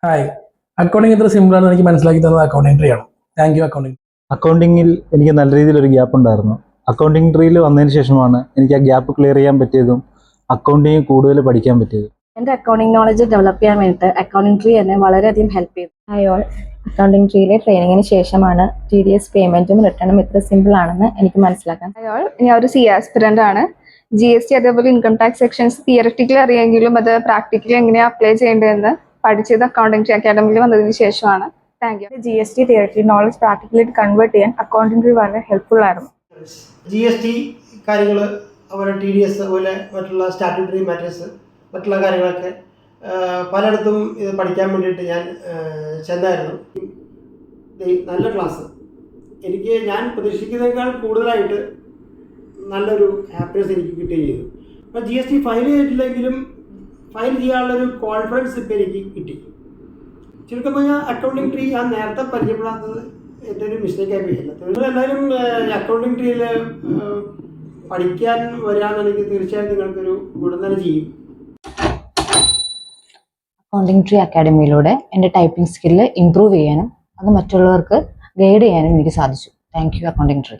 Hi, accounting ഇത്ര simple ആണെന്ന് എനിക്ക് മനസ്സിലാക്കി തന്നത് അക്കൗണ്ടിങ് ട്രീ ആണ്. Thank you accounting. അക്കൗണ്ടിങ്ങിൽ എനിക്ക് നല്ല രീതിയിലൊരു ഗ്യാപ്പ് ഉണ്ടായിരുന്നു. അക്കൗണ്ടിങ് ട്രീയിൽ വന്നതിന് ശേഷമാണ് എനിക്ക് ആ ഗ്യാപ്പ് ക്ലിയർ ചെയ്യാൻ പറ്റിയതും അക്കൗണ്ടിങ് കൂടുതൽ പഠിക്കാൻ പറ്റിയതും. എൻ്റെ അക്കൗണ്ടിങ് നോളജ് ഡെവലപ്പ് ചെയ്യാൻ വേണ്ടിയിട്ട് അക്കൗണ്ടിങ് ട്രീ എന്നെ വളരെയധികം ഹെൽപ്പ് ചെയ്തു. ഹായ് ഓൾ, അക്കൗണ്ടിങ് ട്രീയിലെ ട്രെയിനിങ്ങിന് ശേഷമാണ് TDS പേയ്മെൻറ്റും റിട്ടേണും ഇത്ര സിമ്പിൾ ആണെന്ന് എനിക്ക് മനസ്സിലാക്കാൻ. ഹായ് ഓൾ, ഞാൻ ഒരു CA ആസ്പിറന്റ് ആണ്. GST അതേപോലെ ഇൻകം ടാക്സ് സെക്ഷൻസ് തിയററ്റിക്കലി അറിയാമെങ്കിലും അത് പ്രാക്ടിക്കലി എങ്ങനെയാണ് അപ്ലൈ ചെയ്യേണ്ടതെന്ന് പഠിച്ചത് അക്കൗണ്ടിങ് ട്രീ അക്കാഡമിയിൽ വന്നതിന് ശേഷമാണ്. Thank you. GST theory knowledge പ്രാക്ടിക്കലായിട്ട് കൺവേർട്ട് ചെയ്യാൻ അക്കൗണ്ടിങ് ട്രീ വളരെ ഹെൽപ്ഫുൾ ആയിരുന്നു. GST കാര്യങ്ങൾ, അതുപോലെ TDS, അതുപോലെ മറ്റുള്ള സ്റ്റാറ്റ്യൂട്ടറി മാറ്റേഴ്സ്, മറ്റുള്ള കാര്യങ്ങളൊക്കെ പലയിടത്തും ഇത് പഠിക്കാൻ വേണ്ടിയിട്ട് ഞാൻ ചെന്നായിരുന്നു. നല്ല ക്ലാസ് എനിക്ക് ഞാൻ പ്രതീക്ഷിക്കുന്നതിനേക്കാൾ കൂടുതലായിട്ട് നല്ലൊരു ഹാപ്പിനെസ് എനിക്ക് കിട്ടുകയും ചെയ്തു. അപ്പോൾ GST ഫയൽ ചെയ്തിട്ടില്ലെങ്കിലും ഫയൽ ചെയ്യാനുള്ളൊരു കോൺഫിഡൻസ് ഇപ്പോൾ എനിക്ക് കിട്ടി. ചുരുക്കം പറഞ്ഞാൽ അക്കൗണ്ടിങ് ട്രീ ഞാൻ നേരത്തെ പരിചയപ്പെടാത്തത് എൻ്റെ ഒരു മിസ്റ്റേക്കായി പോയില്ല. നിങ്ങളെല്ലാവരും അക്കൗണ്ടിങ് ട്രീയിൽ പഠിക്കാൻ വരാമെന്നുണ്ടെങ്കിൽ തീർച്ചയായും നിങ്ങൾക്കൊരു ഗുണം തന്നെ ചെയ്യും. അക്കൗണ്ടിങ് ട്രീ അക്കാഡമിയിലൂടെ എൻ്റെ ടൈപ്പിംഗ് സ്കില്ല് ഇമ്പ്രൂവ് ചെയ്യാനും അത് മറ്റുള്ളവർക്ക് ഗൈഡ് ചെയ്യാനും എനിക്ക് സാധിച്ചു. Thank you accounting tree.